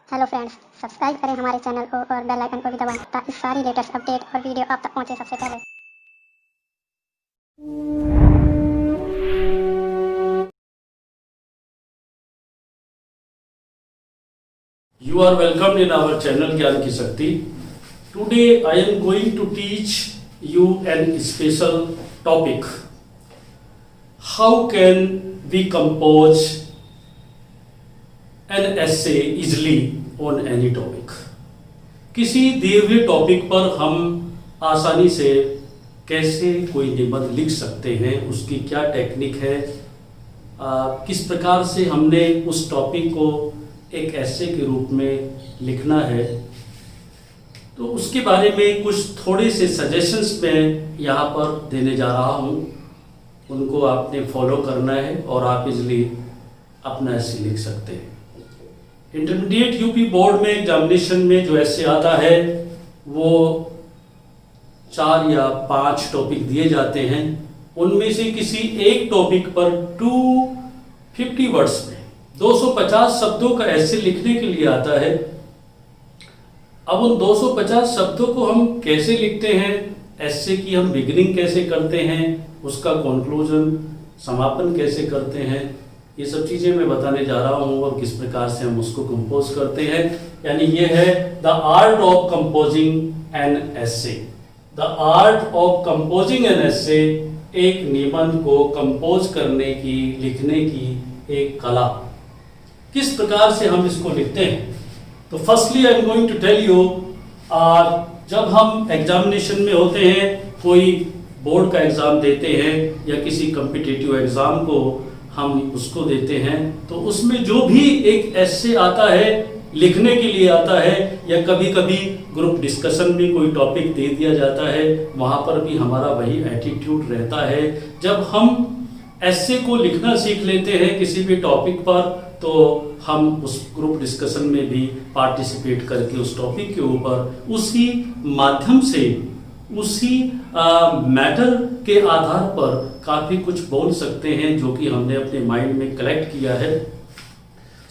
Hello friends, subscribe करें हमारे channel को और बेल आइकन को भी दबाएं ताकि सारी लेटेस्ट अपडेट और वीडियो आप तक पहुंचे सबसे पहले। You are welcomed in our channel Gyan Ki Shakti. Today I am going to teach you an special topic. How can we compose an essay easily on any topic? किसी दिए हुए topic पर हम आसानी से कैसे कोई निबंध लिख सकते हैं, उसकी क्या टेक्निक है, किस प्रकार से हमने उस टॉपिक को एक ऐसे के रूप में लिखना है, तो उसके बारे में कुछ थोड़े से सजेशंस मैं यहाँ पर देने जा रहा हूँ। उनको आपने फॉलो करना है और आप इजली अपना ऐसे लिख सकते हैं। इंटरमीडिएट यूपी बोर्ड में एग्जामिनेशन में जो ऐसे आता है वो 4 या 5 टॉपिक दिए जाते हैं। उनमें से किसी एक टॉपिक पर 250 वर्ड्स में 250 शब्दों का ऐसे लिखने के लिए आता है। अब उन 250 शब्दों को हम कैसे लिखते हैं, ऐसे की हम बिगिनिंग कैसे करते हैं, उसका कंक्लूजन समापन कैसे करते हैं, ये सब चीजें मैं बताने जा रहा हूं और किस प्रकार से हम उसको कंपोज करते हैं। यानी ये है the art of composing an essay. The art of composing an essay, एक निबंध को कंपोज करने की, लिखने की एक कला। किस प्रकार से हम इसको लिखते हैं, तो firstly I am going to tell you, जब हम एग्जामिनेशन में होते हैं, कोई बोर्ड का एग्जाम देते हैं या किसी कॉम्पिटिटिव एग्जाम को हम उसको देते हैं, तो उसमें जो भी एक ऐसे आता है, लिखने के लिए आता है, या कभी कभी ग्रुप डिस्कशन में कोई टॉपिक दे दिया जाता है, वहाँ पर भी हमारा वही एटीट्यूड रहता है। जब हम ऐसे को लिखना सीख लेते हैं किसी भी टॉपिक पर, तो हम उस ग्रुप डिस्कशन में भी पार्टिसिपेट करके उस टॉपिक के ऊपर उसी माध्यम से, उसी मैटर के आधार पर काफी कुछ बोल सकते हैं जो कि हमने अपने माइंड में कलेक्ट किया है।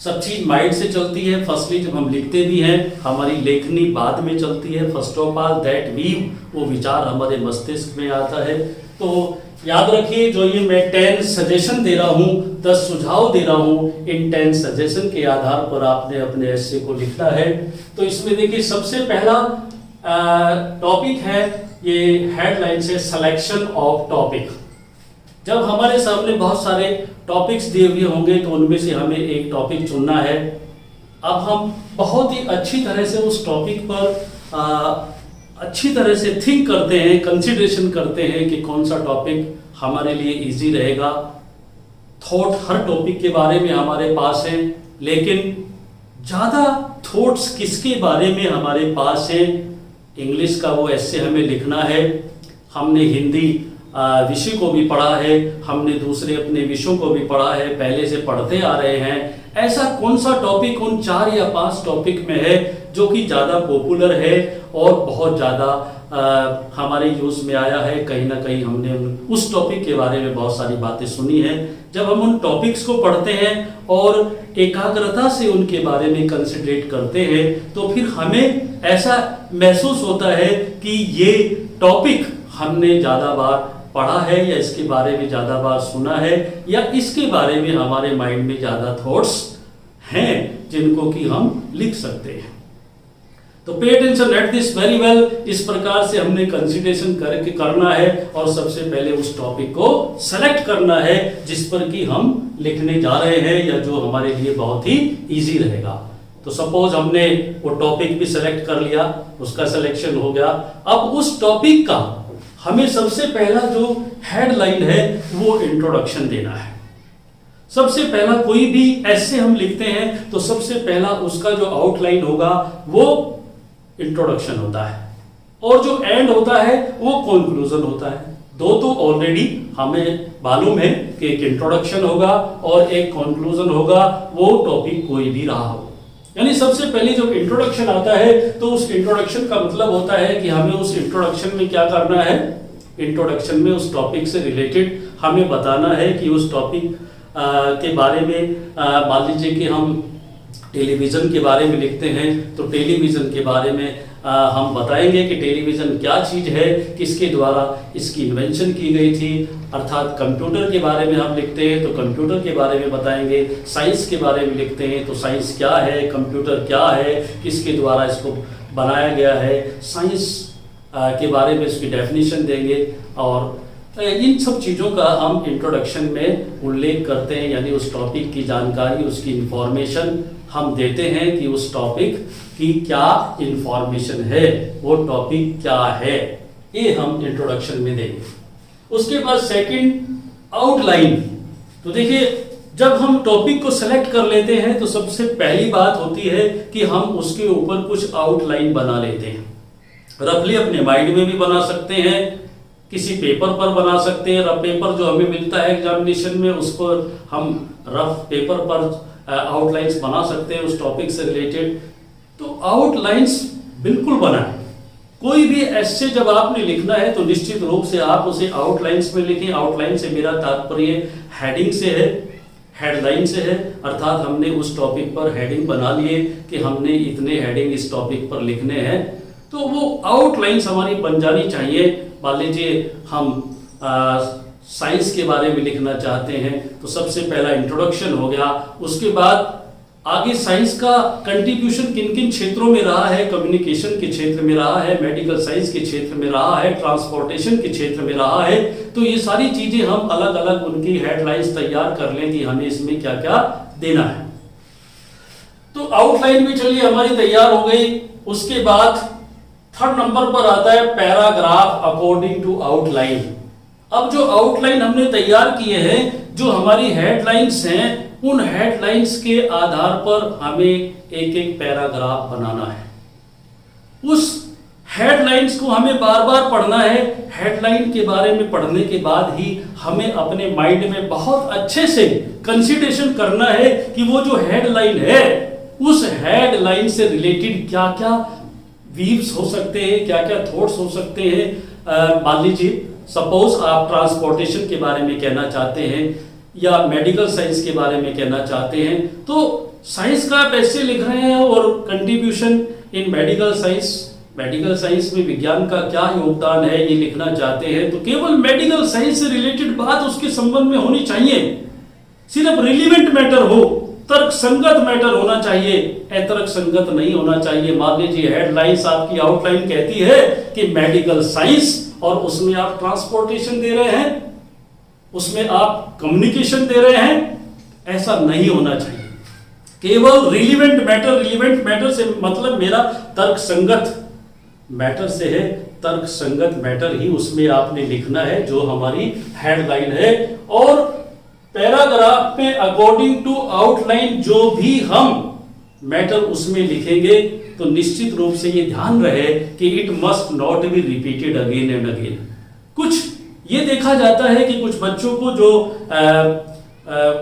सब चीज माइंड से चलती है। फर्स्टली जब हम लिखते भी हैं, हमारी लेखनी बाद में चलती है। First of all that weave, वो विचार हमारे मस्तिष्क में आता है। तो याद रखिए, जो ये मैं 10 सजेशन दे रहा हूँ, 10 सुझाव दे रहा हूँ, इन 10 सजेशन के आधार पर आपने अपने ऐसे को लिखना है। तो इसमें देखिए, सबसे पहला टॉपिक है, ये हेडलाइन से सिलेक्शन ऑफ टॉपिक। जब हमारे सामने बहुत सारे टॉपिक्स दिए हुए होंगे तो उनमें से हमें एक टॉपिक चुनना है। अब हम बहुत ही अच्छी तरह से उस टॉपिक पर अच्छी तरह से थिंक करते हैं, कंसिडरेशन करते हैं कि कौन सा टॉपिक हमारे लिए इजी रहेगा। थॉट हर टॉपिक के बारे में हमारे पास है, लेकिन ज़्यादा थॉट्स किसके बारे में हमारे पास है? इंग्लिश का वो ऐसे हमें लिखना है। हमने हिंदी विषय को भी पढ़ा है, हमने दूसरे अपने विषयों को भी पढ़ा है, पहले से पढ़ते आ रहे हैं। ऐसा कौन सा टॉपिक उन 4 या 5 टॉपिक में है जो कि ज़्यादा पॉपुलर है और बहुत ज़्यादा हमारे यूज में आया है? कहीं ना कहीं हमने उस टॉपिक के बारे में बहुत सारी बातें सुनी है। जब हम उन टॉपिक्स को पढ़ते हैं और एकाग्रता से उनके बारे में कंसिडरेट करते हैं, तो फिर हमें ऐसा महसूस होता है कि ये टॉपिक हमने ज़्यादा बार पढ़ा है, या इसके बारे में ज़्यादा बार सुना है, या इसके बारे में हमारे माइंड में ज़्यादा थॉट्स हैं जिनको कि हम लिख सकते हैं। तो pay attention at this very well. इस प्रकार से हमने कंसिडरेशन करके करना है और सबसे पहले उस टॉपिक को सेलेक्ट करना है जिस पर कि हम लिखने जा रहे हैं, या जो हमारे लिए बहुत ही इजी रहेगा। तो सपोज हमने वो टॉपिक भी सेलेक्ट कर लिया, उसका सिलेक्शन हो गया। अब उस टॉपिक का हमें सबसे पहला जो हेडलाइन है वो इंट्रोडक्शन देना है। सबसे पहला कोई भी ऐसे हम लिखते हैं तो सबसे पहला उसका जो आउटलाइन होगा वो इंट्रोडक्शन होता है, और जो एंड होता है वो कंक्लूजन होता है। दो तो ऑलरेडी हमें मालूम है कि एक इंट्रोडक्शन होगा और एक कंक्लूजन होगा, वो टॉपिक कोई भी रहा हो। यानी सबसे पहले जब इंट्रोडक्शन आता है तो उस इंट्रोडक्शन का मतलब होता है कि हमें उस इंट्रोडक्शन में क्या करना है। इंट्रोडक्शन में उस टॉपिक से रिलेटेड हमें बताना है कि उस टॉपिक के बारे में मान लीजिए कि हम टेलीविज़न के बारे में लिखते हैं तो टेलीविज़न के बारे में हम बताएंगे कि टेलीविज़न क्या चीज़ है, किसके द्वारा इसकी इन्वेंशन की गई थी। अर्थात कंप्यूटर के बारे में हम लिखते हैं तो कंप्यूटर के बारे में बताएंगे। साइंस के बारे में लिखते हैं तो साइंस क्या है, कंप्यूटर क्या है, किसके द्वारा इसको बनाया गया है। साइंस के बारे में इसकी डेफिनेशन देंगे और इन सब चीज़ों का हम इंट्रोडक्शन में उल्लेख करते हैं, यानी उस टॉपिक की जानकारी, उसकी इंफॉर्मेशन हम देते हैं कि उस टॉपिक की क्या इंफॉर्मेशन है, वो टॉपिक क्या है, ये हम इंट्रोडक्शन में देंगे। उसके बाद सेकंड आउटलाइन। तो देखिए जब हम टॉपिक को सेलेक्ट कर लेते हैं तो सबसे पहली बात होती है कि हम उसके ऊपर कुछ आउटलाइन बना लेते हैं। रफली अपने माइंड में भी बना सकते हैं, किसी पेपर पर बना सकते हैं। रफ पेपर जो हमें मिलता है एग्जामिनेशन में, उस पर हम रफ पेपर पर आउटलाइंस बना सकते हैं उस टॉपिक से रिलेटेड। तो आउटलाइंस बिल्कुल बनाएं। कोई भी ऐसे जब आपने लिखना है तो निश्चित रूप से आप उसे आउटलाइंस में लिखें। आउटलाइन से मेरा तात्पर्य हेडिंग से है, हेडलाइन से है। अर्थात हमने उस टॉपिक पर हेडिंग बना लिए कि हमने इतने हेडिंग इस टॉपिक पर लिखने हैं, तो वो आउटलाइंस हमारी बन जानी चाहिए। मान लीजिए हम साइंस के बारे में लिखना चाहते हैं तो सबसे पहला इंट्रोडक्शन हो गया। उसके बाद आगे साइंस का कंट्रीब्यूशन किन किन क्षेत्रों में रहा है, कम्युनिकेशन के क्षेत्र में रहा है, मेडिकल साइंस के क्षेत्र में रहा है, ट्रांसपोर्टेशन के क्षेत्र में रहा है। तो ये सारी चीजें हम अलग अलग उनकी हेडलाइंस तैयार कर लें कि हमें इसमें क्या क्या देना है। तो आउटलाइन भी चलिए हमारी तैयार हो गई। उसके बाद थर्ड नंबर पर आता है पैराग्राफ अकॉर्डिंग टू आउटलाइन। अब जो आउटलाइन हमने तैयार किए हैं, जो हमारी हेडलाइंस हैं, उन हेडलाइंस के आधार पर हमें एक एक पैराग्राफ बनाना है। उस हेडलाइंस को हमें बार बार पढ़ना है। हेडलाइन के बारे में पढ़ने के बाद ही हमें अपने माइंड में बहुत अच्छे से कंसीडरेशन करना है कि वो जो हेडलाइन है, उस हेडलाइन से रिलेटेड क्या क्या वीव्स हो सकते हैं, क्या क्या थॉट्स हो सकते हैं। मान लीजिए सपोज आप ट्रांसपोर्टेशन के बारे में कहना चाहते हैं या मेडिकल साइंस के बारे में कहना चाहते हैं, तो साइंस का आप ऐसे लिख रहे हैं और contribution in medical science, medical science में विज्ञान का क्या योगदान है ये लिखना चाहते हैं, तो केवल मेडिकल साइंस से रिलेटेड बात उसके संबंध में होनी चाहिए। सिर्फ रिलीवेंट मैटर हो, तर्क संगत मैटर होना चाहिए, अतर्क संगत नहीं होना चाहिए। मान लीजिए हेडलाइंस आपकी आउटलाइन कहती है कि मेडिकल साइंस, और उसमें आप ट्रांसपोर्टेशन दे रहे हैं, उसमें आप कम्युनिकेशन दे रहे हैं, ऐसा नहीं होना चाहिए। केवल रिलीवेंट मैटर से मतलब मेरा तर्क संगत मैटर से है, तर्क संगत मैटर ही उसमें आपने लिखना है जो हमारी हेडलाइन है। और पैराग्राफ में अकॉर्डिंग टू आउटलाइन जो भी हम मैटर उसमें लिखेंगे तो निश्चित रूप से ये ध्यान रहे कि it must not be repeated again and again. कुछ ये देखा जाता है कि कुछ बच्चों को जो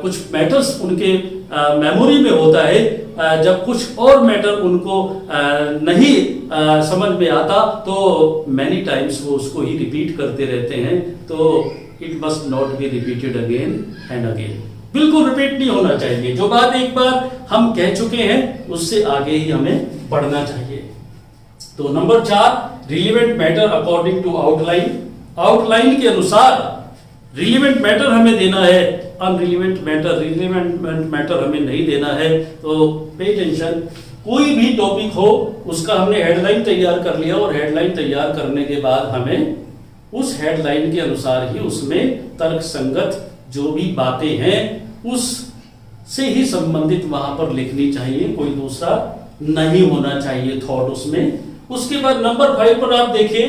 कुछ मैटर्स उनके मेमोरी में होता है, जब कुछ और मैटर उनको नहीं समझ में आता तो मैनी टाइम्स वो उसको ही रिपीट करते रहते हैं। तो it must not be repeated again and again, बिल्कुल रिपीट नहीं होना चाहिए। जो बात एक बार हम कह चुके हैं उससे आगे ही हमें बढ़ना चाहिए। तो number 4, relevant matter according to outline. Outline के अनुसार रिलेवेंट मैटर हमें देना है, अनरिलेवेंट मैटर हमें नहीं देना है। तो पे टेंशन, कोई भी टॉपिक हो उसका हमने हेडलाइन तैयार कर लिया और हेडलाइन तैयार करने के बाद हमें उस हेडलाइन के अनुसार ही उसमें तर्क संगत जो भी बातें हैं उस से ही संबंधित वहां पर लिखनी चाहिए, कोई दूसरा नहीं होना चाहिए थॉट उसमें। उसके बाद नंबर 5 पर आप देखिए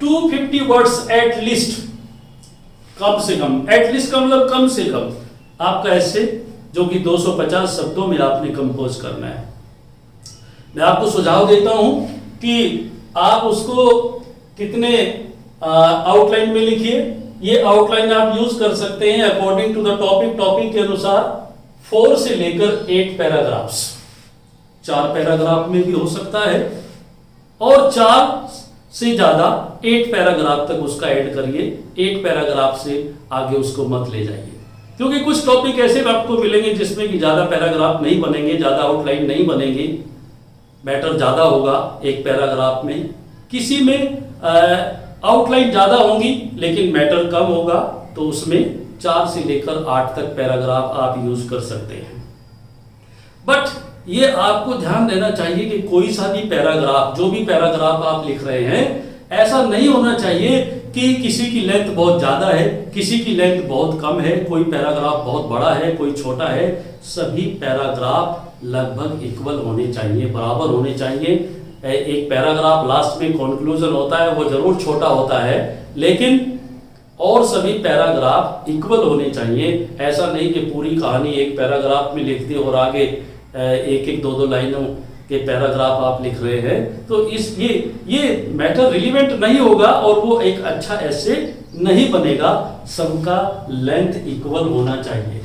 250 वर्ड्स एट लिस्ट, कम से कम, एटलीस्ट का मतलब कम से कम आपका ऐसे जो कि 250 शब्दों में आपने कंपोज करना है। मैं आपको सुझाव देता हूं कि आप उसको कितने आउटलाइन में लिखिए। ये आउटलाइन आप यूज कर सकते हैं अकॉर्डिंग टू द टॉपिक के अनुसार 4 से लेकर 8 पैराग्राफ्स, 4 पैराग्राफ में भी हो सकता है और 4 से ज्यादा 8 पैराग्राफ तक उसका ऐड करिए। 8 पैराग्राफ से आगे उसको मत ले जाइए, क्योंकि कुछ टॉपिक ऐसे आपको मिलेंगे जिसमें कि ज्यादा पैराग्राफ नहीं बनेंगे, ज्यादा आउटलाइन नहीं बनेंगे, मैटर ज्यादा होगा एक पैराग्राफ में। किसी में आउटलाइन ज्यादा होंगी लेकिन मैटर कम होगा, तो उसमें 4 से लेकर 8 तक पैराग्राफ आप यूज कर सकते हैं। बट ये आपको ध्यान देना चाहिए कि कोई सा भी पैराग्राफ, जो भी पैराग्राफ आप लिख रहे हैं, ऐसा नहीं होना चाहिए कि किसी की लेंथ बहुत ज्यादा है, किसी की लेंथ बहुत कम है, कोई पैराग्राफ बहुत बड़ा है, कोई छोटा है। सभी पैराग्राफ लगभग इक्वल होने चाहिए, बराबर होने चाहिए। एक पैराग्राफ लास्ट में कंक्लूजन होता है, वो जरूर छोटा होता है, लेकिन और सभी पैराग्राफ इक्वल होने चाहिए। ऐसा नहीं कि पूरी कहानी एक पैराग्राफ में लिख दी और आगे एक एक 2-2 लाइनों के पैराग्राफ आप लिख रहे हैं, तो ये मैटर रिलीवेंट नहीं होगा और वो एक अच्छा ऐसे नहीं बनेगा। सबका लेंथ इक्वल होना चाहिए।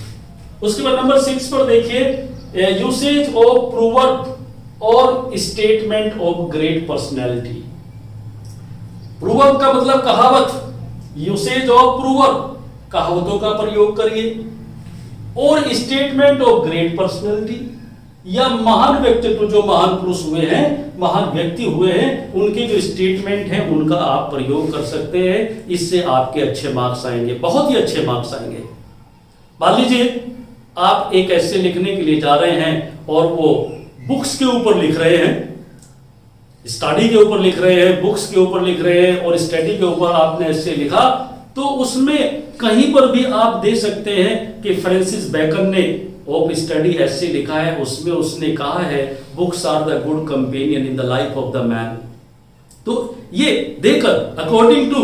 उसके बाद नंबर 6 पर देखिए, यूसेज ऑफ प्रूवर्ब और स्टेटमेंट ऑफ ग्रेट पर्सनैलिटी। प्रूवर्ब का मतलब कहावत, यूसेज ऑफ प्रूवर्ब, कहावतों का प्रयोग करिए, और स्टेटमेंट ऑफ ग्रेट पर्सनैलिटी, या महान व्यक्तित्व, जो महान पुरुष हुए हैं, महान व्यक्ति हुए हैं, उनके जो स्टेटमेंट हैं उनका आप प्रयोग कर सकते हैं। इससे आपके अच्छे मार्क्स आएंगे, बहुत ही अच्छे मार्क्स आएंगे। मान लीजिए आप एक ऐसे लिखने के लिए जा रहे हैं और वो बुक्स के ऊपर लिख रहे हैं, स्टडी के ऊपर लिख रहे हैं, बुक्स के ऊपर लिख रहे हैं और स्टडी के ऊपर आपने ऐसे लिखा, तो उसमें कहीं पर भी आप दे सकते हैं कि फ्रांसिस बेकन ने ऑफ स्टडी ऐसे लिखा है, उसमें उसने कहा है books are the good companion in the life of the man. तो ये देकर according to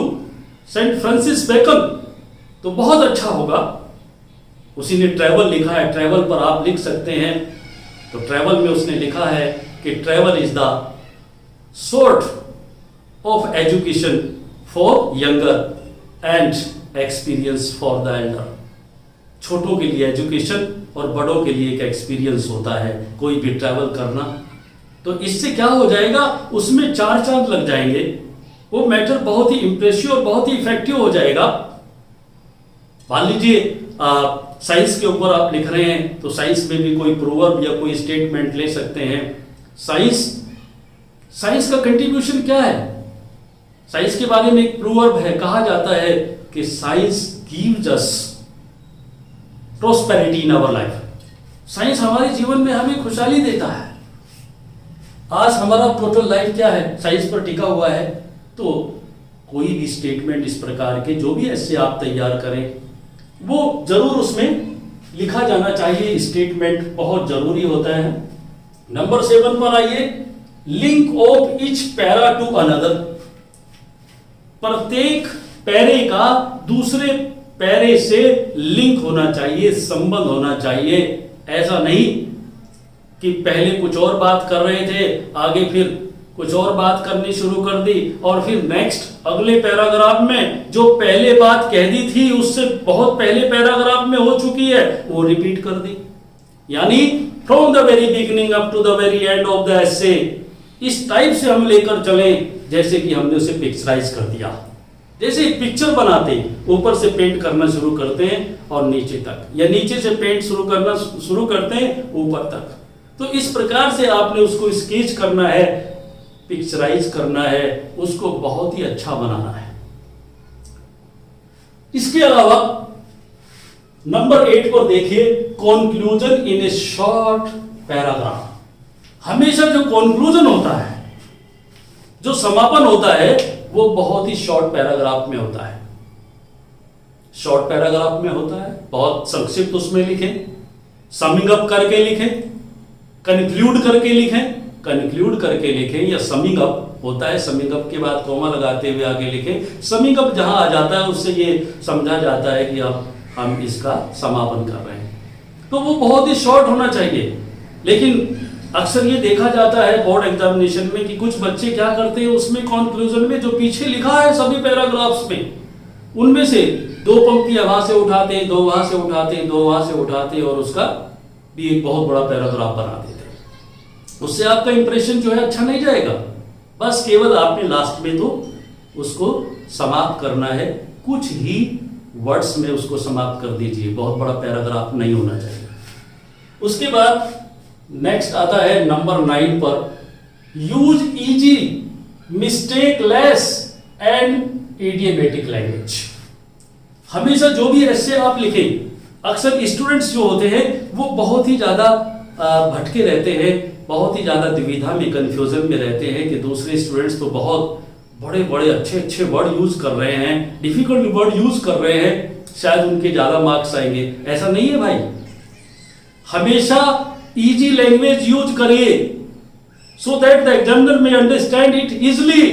saint Francis Bacon तो बहुत अच्छा होगा। उसी ने ट्रैवल लिखा है, ट्रैवल पर आप लिख सकते हैं। तो ट्रैवल में उसने लिखा है कि travel is the sort of education for younger and experience for the Elder. छोटों के लिए एजुकेशन और बड़ों के लिए एक एक्सपीरियंस होता है कोई भी ट्रैवल करना। तो इससे क्या हो जाएगा, उसमें 4 चांद लग जाएंगे, वो मैटर बहुत ही इंप्रेसिव और बहुत ही इफेक्टिव हो जाएगा। मान लीजिए साइंस के ऊपर आप लिख रहे हैं, तो साइंस में भी कोई प्रूवर्ब या कोई स्टेटमेंट ले सकते हैं। साइंस का कंट्रीब्यूशन क्या है, साइंस के बारे में एक प्रूवर्ब है, कहा जाता है कि science gives us prosperity in our life. Science हमारे जीवन में हमें खुशहाली देता है। आज हमारा टोटल लाइफ क्या है, साइंस पर टिका हुआ है। तो कोई भी स्टेटमेंट इस प्रकार के जो भी ऐसे आप तैयार करें, वो जरूर उसमें लिखा जाना चाहिए। स्टेटमेंट बहुत जरूरी होता है। नंबर 7 पर आइए, link of each para two another. प्रत्येक पैरे का दूसरे पैरे से लिंक होना चाहिए, संबंध होना चाहिए। ऐसा नहीं कि पहले कुछ और बात कर रहे थे, आगे फिर कुछ और बात करनी शुरू कर दी, और फिर नेक्स्ट अगले पैराग्राफ में जो पहले बात कह दी थी उससे बहुत पहले पैराग्राफ में हो चुकी है वो रिपीट कर दी। यानी from the very beginning up to the very end of the essay, इस टाइप से हम लेकर चले जैसे कि हमने उसे पिक्चराइज कर दिया। जैसे पिक्चर बनाते ऊपर से पेंट करना शुरू करते हैं और नीचे तक, या नीचे से पेंट शुरू करते हैं ऊपर तक। तो इस प्रकार से आपने उसको स्केच करना है, पिक्चराइज करना है, उसको बहुत ही अच्छा बनाना है। इसके अलावा नंबर 8 पर देखिए, conclusion in A short paragraph. हमेशा जो कंक्लूजन होता है, जो समापन होता है, वो बहुत ही शॉर्ट पैराग्राफ में होता है। शॉर्ट पैराग्राफ में होता है, बहुत संक्षिप्त उसमें लिखें, समिंग अप करके लिखें, कंक्लूड करके लिखें, कंक्लूड करके लिखें, या समिंग अप होता है, समिंग अप के बाद कॉमा लगाते हुए आगे लिखें। समिंग अप जहां आ जाता है उससे ये समझा जाता है कि अब हम इसका समापन कर रहे हैं। तो वो बहुत ही शॉर्ट होना चाहिए। लेकिन अक्सर ये देखा जाता है बोर्ड एग्जामिनेशन में कि कुछ बच्चे क्या करते हैं, उसमें कंक्लूजन में जो पीछे लिखा है सभी पैराग्राफ्स में, उनमें से 2 पंक्तियां वहां से उठाते हैं, 2 वहां से उठाते हैं, 2 वहां से उठाते हैं, और उसका भी एक बहुत बड़ा पैराग्राफ बना देते हैं। उससे आपका इंप्रेशन जो है अच्छा नहीं जाएगा। बस केवल आपने लास्ट में तो उसको समाप्त करना है, कुछ ही वर्ड्स में उसको समाप्त कर दीजिए, बहुत बड़ा पैराग्राफ नहीं होना चाहिए। उसके बाद नेक्स्ट आता है नंबर 9 पर, use easy mistake less and idiomatic language. हमेशा जो भी ऐसे आप लिखें, अक्सर स्टूडेंट्स जो होते हैं वो बहुत ही ज्यादा भटके रहते हैं, बहुत ही ज्यादा दुविधा में, कंफ्यूजन में रहते हैं कि दूसरे स्टूडेंट्स तो बहुत बड़े बड़े अच्छे अच्छे वर्ड यूज कर रहे हैं, डिफिकल्ट वर्ड यूज कर रहे हैं, शायद उनके ज्यादा मार्क्स आएंगे। ऐसा नहीं है भाई, हमेशा इजी लैंग्वेज यूज करिए so that the examiner may understand it easily,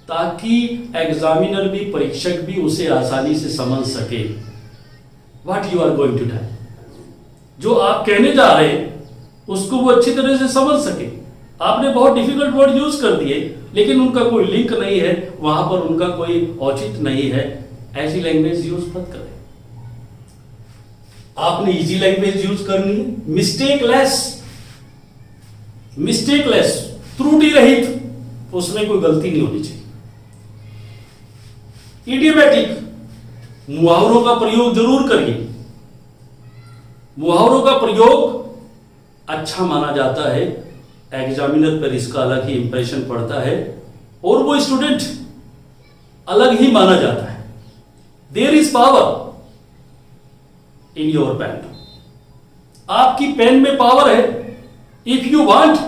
ताकि एग्जामिनर भी, परीक्षक भी उसे आसानी से समझ सके। What you are going to do, जो आप कहने जा रहे हैं उसको वो अच्छी तरह से समझ सके। आपने बहुत डिफिकल्ट वर्ड यूज कर दिए लेकिन उनका कोई लिंक नहीं है, वहां पर उनका कोई औचित्य नहीं है, ऐसी लैंग्वेज यूज मत करें। आपने इजी लैंग्वेज यूज करनी है, मिस्टेक लेस, त्रुटि रहित, उसमें कोई गलती नहीं होनी चाहिए। इडियमेटिक, मुहावरों का प्रयोग जरूर करिए। मुहावरों का प्रयोग अच्छा माना जाता है, एग्जामिनर पर इसका अलग ही इंप्रेशन पड़ता है और वो स्टूडेंट अलग ही माना जाता है। There is power in your pen, आपकी पेन में पावर है। If you want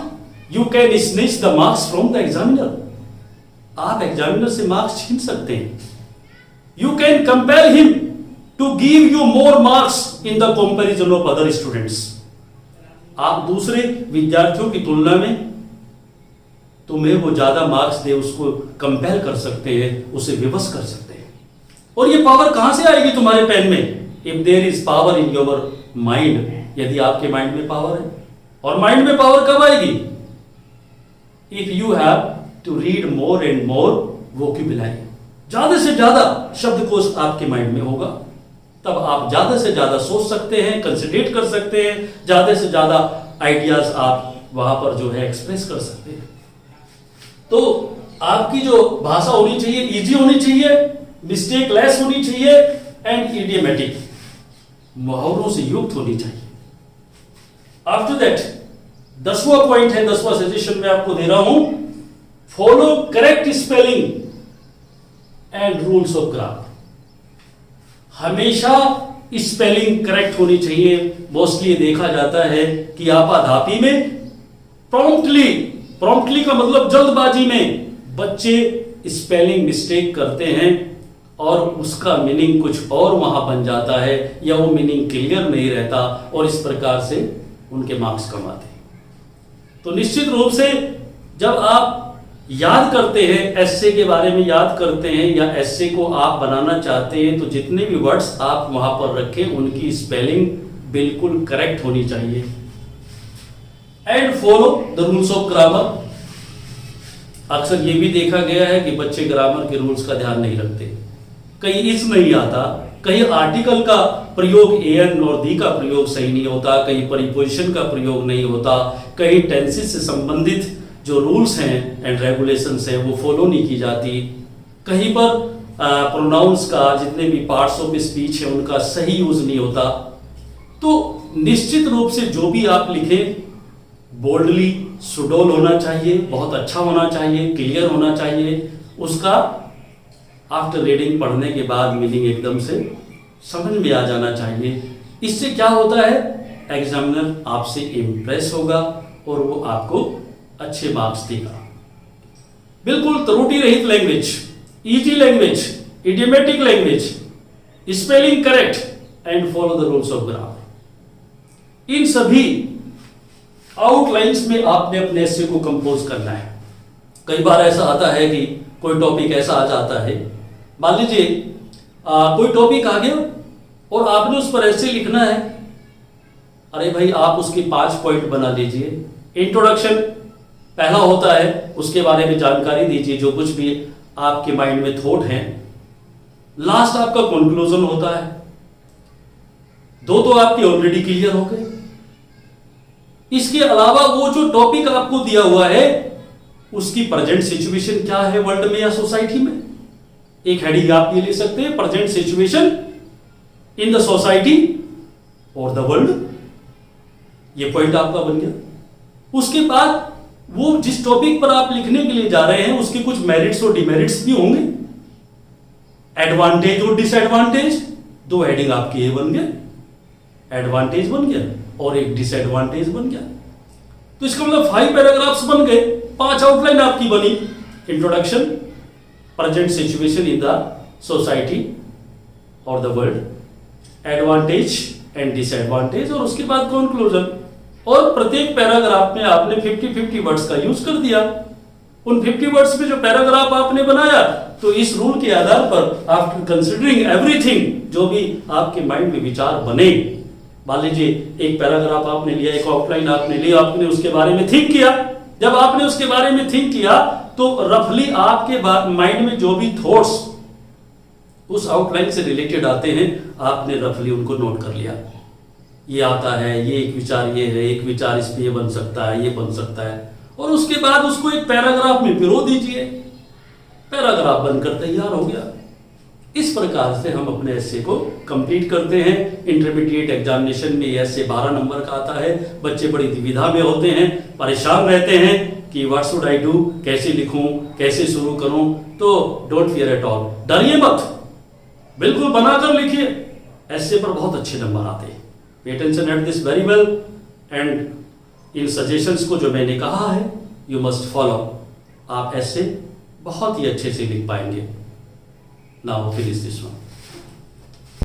you can snatch the marks from the examiner, आप एग्जामिनर से मार्क्स छीन सकते हैं। You can compel him to give you more marks in the comparison of other students, आप दूसरे विद्यार्थियों की तुलना में तुम्हें वो ज्यादा मार्क्स दे, उसको कंपेल कर सकते हैं, उसे विवश कर सकते हैं। और ये पावर कहां से आएगी तुम्हारे पेन में? If there is power in your mind, यदि आपके माइंड में पावर है। और माइंड में पावर कब आएगी? If you have to read more and more vocabulary, ज्यादा से ज्यादा शब्दकोश आपके माइंड में होगा, तब आप ज्यादा से ज्यादा सोच सकते हैं, कंसिडरेट कर सकते हैं, ज्यादा से ज्यादा आइडियाज आप वहां पर जो है एक्सप्रेस कर सकते हैं। तो आपकी जो भाषा होनी चाहिए इजी होनी चाहिए, मिस्टेक लेस होनी चाहिए एंड इडियमेटिक, मुहावरों से युक्त होनी चाहिए। आफ्टर दैट 10वां पॉइंट है, 10वां सजेशन मैं आपको दे रहा हूं, follow correct spelling and rules of grammar. हमेशा स्पेलिंग करेक्ट होनी चाहिए। मोस्टली देखा जाता है कि आपाधापी में प्रॉम्प्टली का मतलब जल्दबाजी में बच्चे स्पेलिंग मिस्टेक करते हैं और उसका मीनिंग कुछ और वहां बन जाता है, या वो मीनिंग क्लियर नहीं रहता और इस प्रकार से उनके मार्क्स कम आते हैं। तो निश्चित रूप से जब आप याद करते हैं, एस्से के बारे में याद करते हैं या एस्से को आप बनाना चाहते हैं, तो जितने भी वर्ड्स आप वहां पर रखें उनकी स्पेलिंग बिल्कुल करेक्ट होनी चाहिए। And follow the rules of grammar. अक्सर ये भी देखा गया है कि बच्चे ग्रामर के रूल्स का ध्यान नहीं रखते, कहीं इस नहीं आता, कहीं आर्टिकल का प्रयोग एन और दी का प्रयोग सही नहीं होता, कहीं प्रीपोजिशन का प्रयोग नहीं होता, कहीं टेंसेस से संबंधित जो रूल्स हैं एंड रेगुलेशंस हैं वो फॉलो नहीं की जाती, कहीं पर प्रोनाउंस का, जितने भी पार्ट्स ऑफ स्पीच है उनका सही यूज नहीं होता। तो निश्चित रूप से जो भी आप लिखें बोल्डली, सुडोल होना चाहिए, बहुत अच्छा होना चाहिए, क्लियर होना चाहिए, उसका आफ्टर रीडिंग, पढ़ने के बाद मीनिंग एकदम से समझ में आ जाना चाहिए। इससे क्या होता है, एग्जामिनर आपसे इम्प्रेस होगा और वो आपको अच्छे मार्क्स देगा। बिल्कुल त्रुटि रहित language, easy language, idiomatic language, spelling correct and follow the rules of grammar, इन सभी आउटलाइंस में आपने अपने एस्से को कंपोज करना है। कई बार ऐसा आता है कि कोई टॉपिक ऐसा आ जाता है, मान लीजिए कोई टॉपिक आ गया और आपने उस पर एस्से लिखना है। अरे भाई, आप उसके 5 पॉइंट बना लीजिए। इंट्रोडक्शन पहला होता है, उसके बारे में जानकारी दीजिए, जो कुछ भी आपके माइंड में थॉट हैं। लास्ट आपका कंक्लूजन होता है। दो तो आपके ऑलरेडी क्लियर हो गए। इसके अलावा वो जो टॉपिक आपको दिया हुआ है उसकी प्रेजेंट सिचुएशन क्या है वर्ल्ड में या सोसाइटी में, एक हेडिंग आप ये ले सकते हैं, present situation in the society और द वर्ल्ड, ये पॉइंट आपका बन गया। उसके बाद वो जिस टॉपिक पर आप लिखने के लिए जा रहे हैं उसके कुछ मेरिट्स और डिमेरिट्स भी होंगे, एडवांटेज और डिसएडवांटेज, दो हेडिंग आपके ये बन गए, एडवांटेज बन गया और एक डिसएडवांटेज बन गया। तो इसका मतलब 5 पैराग्राफ्स बन गए, 5 आउटलाइन आपकी बनी, introduction, present situation in the society और the world, advantage and disadvantage, और उसके बाद कंक्लूजन। और प्रत्येक पैराग्राफ में आपने 50-50 वर्ड्स का यूज कर दिया। उन 50 वर्ड्स में जो पैराग्राफ आपने बनाया, तो इस रूल के आधार पर आफ्टर कंसिडरिंग एवरीथिंग, जो भी आपके माइंड में विचार बने, मान लीजिए एक पैराग्राफ आपने लिया, एक आउटलाइन आपने लिया, आपने उसके बारे में थिंक किया। जब आपने उसके बारे में थिंक किया तो रफली आपके माइंड में जो भी थॉट्स उस आउटलाइन से रिलेटेड आते हैं, आपने रफली उनको नोट कर लिया। ये आता है, ये एक विचार ये है, एक विचार इस पे ये बन सकता है, ये बन सकता है, और उसके बाद उसको एक पैराग्राफ में पिरो दीजिए, पैराग्राफ बनकर तैयार हो गया। इस प्रकार से हम अपने एस्से को कंप्लीट करते हैं। इंटरमीडिएट एग्जामिनेशन में ये एस्से 12 नंबर का आता है। बच्चे बड़ी दुविधा में होते हैं, परेशान रहते हैं कि व्हाट शुड आई डू, कैसे लिखूं, कैसे शुरू करूं। तो डोंट फियर एट ऑल, डरिए मत, बिल्कुल बनाकर लिखिए, एस्से पर बहुत अच्छे नंबर आते हैं। Pay attention at this very well, and in suggestions को जो मैंने कहा है यू मस्ट फॉलो, आप एस्से बहुत ही अच्छे से लिख पाएंगे। Now finish this one.